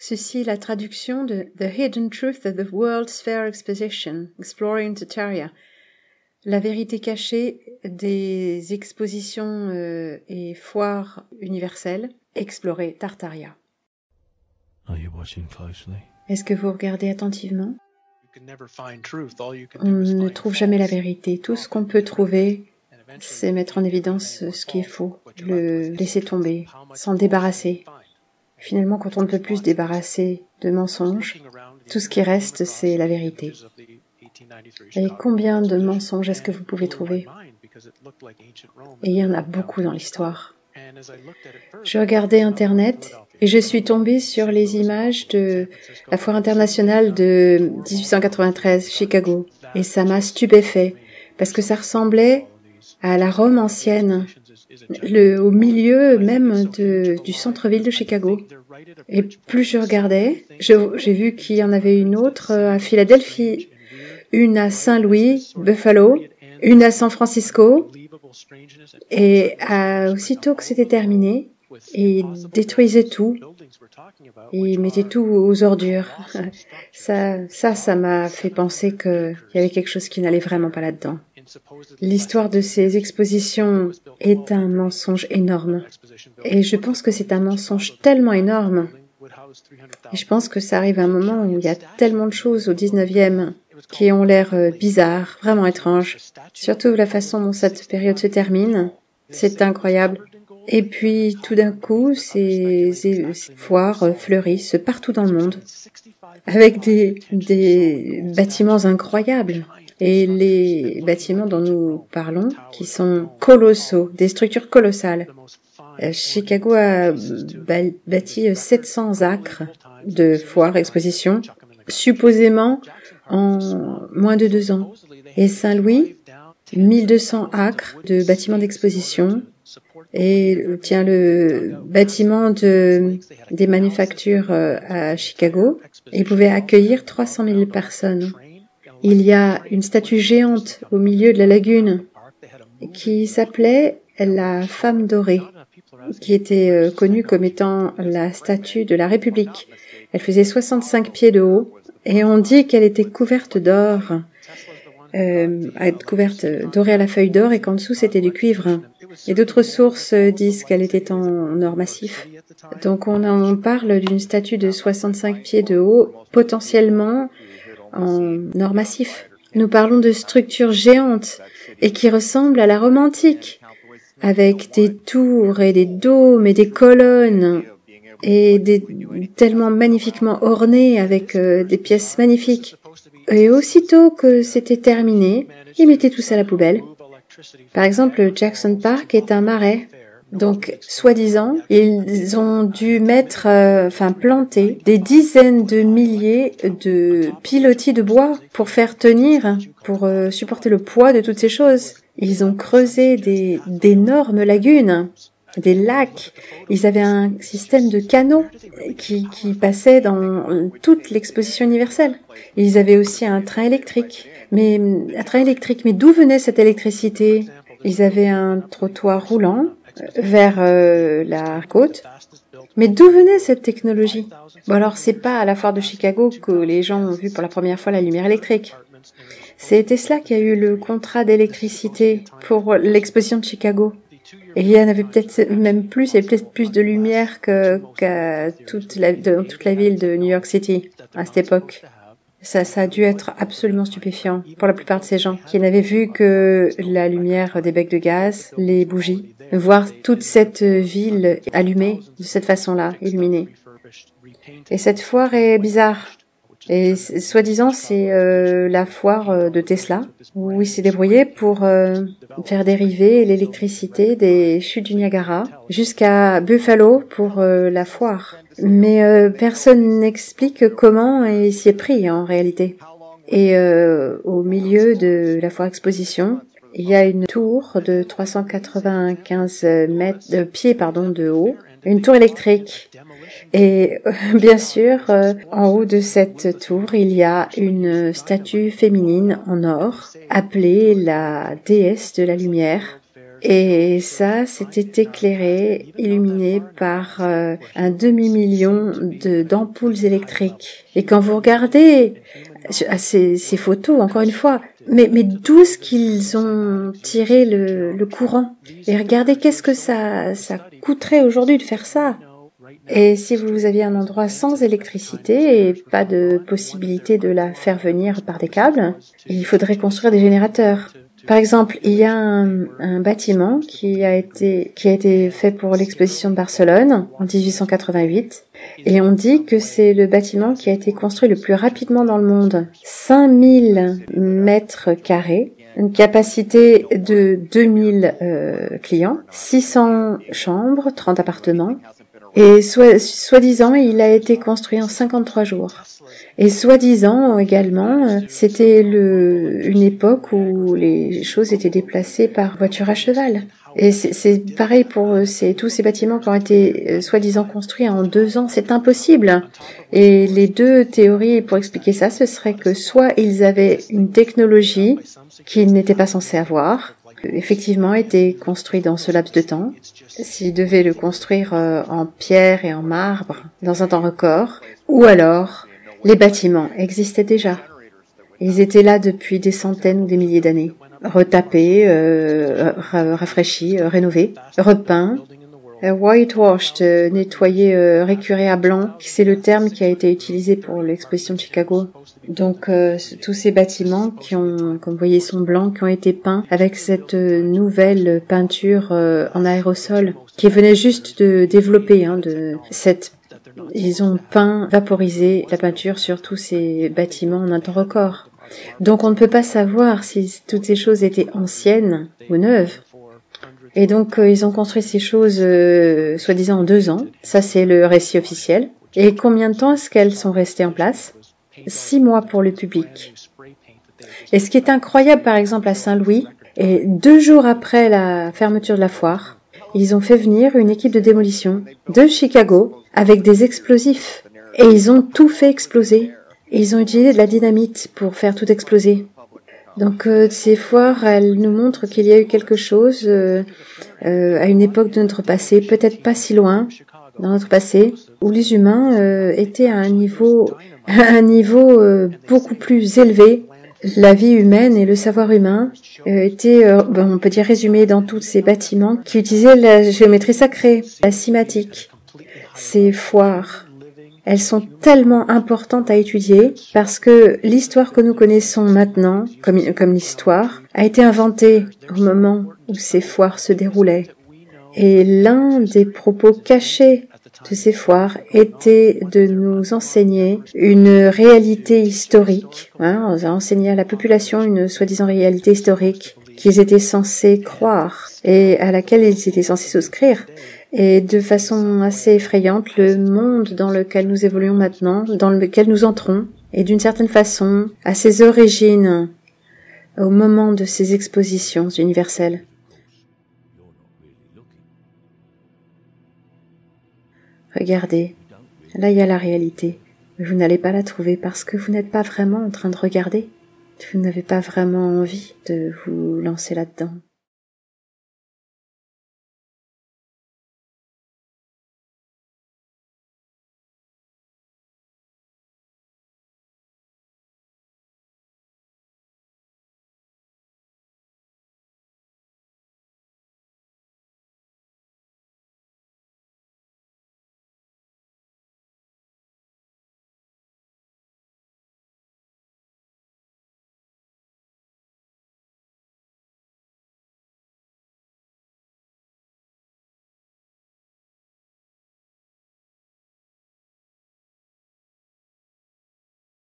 Ceci est la traduction de The Hidden Truth of the World's Fair Exposition, Exploring Tartaria. La vérité cachée des expositions et foires universelles, Explorer Tartaria. Est-ce que vous regardez attentivement? On ne trouve jamais la vérité. Tout ce qu'on peut trouver, c'est mettre en évidence ce qui est faux, le laisser tomber, s'en débarrasser. Finalement, quand on ne peut plus se débarrasser de mensonges, tout ce qui reste, c'est la vérité. Et combien de mensonges est-ce que vous pouvez trouver? Et il y en a beaucoup dans l'histoire. Je regardais Internet et je suis tombée sur les images de la foire internationale de 1893, Chicago. Et ça m'a stupéfait, parce que ça ressemblait à la Rome ancienne, au milieu même du centre-ville de Chicago. Et plus je regardais, j'ai vu qu'il y en avait une autre à Philadelphie, une à Saint-Louis, Buffalo, une à San Francisco, et aussitôt que c'était terminé, ils détruisaient tout, ils mettaient tout aux ordures. Ça m'a fait penser qu'il y avait quelque chose qui n'allait vraiment pas là-dedans. L'histoire de ces expositions est un mensonge énorme. Et je pense que c'est un mensonge tellement énorme. Et je pense que ça arrive à un moment où il y a tellement de choses au 19e qui ont l'air bizarres, vraiment étranges. Surtout la façon dont cette période se termine. C'est incroyable. Et puis, tout d'un coup, ces foires fleurissent partout dans le monde, avec des bâtiments incroyables. Et les bâtiments dont nous parlons, qui sont colossaux, des structures colossales. Chicago a bâti 700 acres de foires, expositions, supposément en moins de 2 ans. Et Saint-Louis, 1200 acres de bâtiments d'exposition. Et le bâtiment des manufactures à Chicago, il pouvait accueillir 300 000 personnes. Il y a une statue géante au milieu de la lagune qui s'appelait la Femme dorée, qui était connue comme étant la statue de la République. Elle faisait 65 pieds de haut et on dit qu'elle était couverte d'or, couverte dorée à la feuille d'or et qu'en dessous c'était du cuivre. Et d'autres sources disent qu'elle était en or massif. Donc on parle d'une statue de 65 pieds de haut, potentiellement en or massif. Nous parlons de structures géantes et qui ressemblent à la Rome antique, avec des tours et des dômes et des colonnes et tellement magnifiquement ornées avec des pièces magnifiques. Et aussitôt que c'était terminé, ils mettaient tout ça à la poubelle. Par exemple, Jackson Park est un marais. Donc, soi-disant, ils ont dû planter des dizaines de milliers de pilotis de bois pour faire tenir, pour supporter le poids de toutes ces choses. Ils ont creusé d'énormes lagunes, des lacs. Ils avaient un système de canaux qui passait dans toute l'exposition universelle. Ils avaient aussi un train électrique. Mais d'où venait cette électricité? Ils avaient un trottoir roulant vers la côte. Mais d'où venait cette technologie? Bon, alors, c'est pas à la foire de Chicago que les gens ont vu pour la première fois la lumière électrique. C'est Tesla qui a eu le contrat d'électricité pour l'exposition de Chicago. Et il y en avait peut-être même plus, il y avait peut-être plus de lumière qu'à toute la ville de New York City à cette époque. Ça a dû être absolument stupéfiant pour la plupart de ces gens qui n'avaient vu que la lumière des becs de gaz, les bougies. Voir toute cette ville allumée de cette façon-là, illuminée. Et cette foire est bizarre. Et soi-disant, c'est la foire de Tesla, où il s'est débrouillé pour faire dériver l'électricité des chutes du Niagara jusqu'à Buffalo pour la foire. Mais personne n'explique comment il s'y est pris en réalité. Et au milieu de la foire exposition, il y a une tour de 395 pieds de haut, une tour électrique. Et bien sûr, en haut de cette tour, il y a une statue féminine en or, appelée la déesse de la lumière. Et ça, c'était éclairé, illuminé par un demi-million d'ampoules électriques. Et quand vous regardez ces photos, encore une fois, mais d'où est-ce qu'ils ont tiré le courant? Et regardez qu'est-ce que ça coûterait aujourd'hui de faire ça. Et si vous aviez un endroit sans électricité et pas de possibilité de la faire venir par des câbles, il faudrait construire des générateurs. Par exemple, il y a un bâtiment qui a été fait pour l'exposition de Barcelone en 1888 et on dit que c'est le bâtiment qui a été construit le plus rapidement dans le monde. 5000 mètres carrés, une capacité de 2000 clients, 600 chambres, 30 appartements. Et soi-disant, il a été construit en 53 jours. Et soi-disant également, c'était une époque où les choses étaient déplacées par voiture à cheval. Et c'est pareil pour tous ces bâtiments qui ont été soi-disant construits en 2 ans. C'est impossible. Et les deux théories pour expliquer ça, ce serait que soit ils avaient une technologie qu'ils n'étaient pas censés avoir, effectivement été construit dans ce laps de temps. S'ils devaient le construire en pierre et en marbre dans un temps record, ou alors les bâtiments existaient déjà. Ils étaient là depuis des centaines ou des milliers d'années, retapés, rafraîchis, rénovés, repeints, whitewashed, nettoyés, récurés à blanc, c'est le terme qui a été utilisé pour l'exposition de Chicago. Donc tous ces bâtiments qui ont, comme vous voyez, sont blancs, qui ont été peints avec cette nouvelle peinture en aérosol qui venait juste de développer, ils ont peint, vaporisé la peinture sur tous ces bâtiments en un temps record. Donc on ne peut pas savoir si toutes ces choses étaient anciennes ou neuves. Et donc ils ont construit ces choses soi-disant en 2 ans. Ça c'est le récit officiel. Et combien de temps est-ce qu'elles sont restées en place? 6 mois pour le public. Et ce qui est incroyable par exemple à Saint-Louis, et 2 jours après la fermeture de la foire, ils ont fait venir une équipe de démolition de Chicago avec des explosifs. Et ils ont tout fait exploser. Et ils ont utilisé de la dynamite pour faire tout exploser. Donc ces foires, elles nous montrent qu'il y a eu quelque chose à une époque de notre passé, peut-être pas si loin dans notre passé, où les humains étaient à un niveau beaucoup plus élevé. La vie humaine et le savoir humain étaient, on peut dire, résumés dans tous ces bâtiments qui utilisaient la géométrie sacrée, la cimatique. Ces foires, elles sont tellement importantes à étudier parce que l'histoire que nous connaissons maintenant, comme l'histoire, a été inventée au moment où ces foires se déroulaient. Et l'un des propos cachés de ces foires était de nous enseigner une réalité historique. On a enseigné à la population une soi-disant réalité historique qu'ils étaient censés croire et à laquelle ils étaient censés souscrire. Et de façon assez effrayante, le monde dans lequel nous évoluons maintenant, dans lequel nous entrons, est d'une certaine façon à ses origines au moment de ces expositions universelles. Regardez, là il y a la réalité, mais vous n'allez pas la trouver parce que vous n'êtes pas vraiment en train de regarder. Vous n'avez pas vraiment envie de vous lancer là-dedans.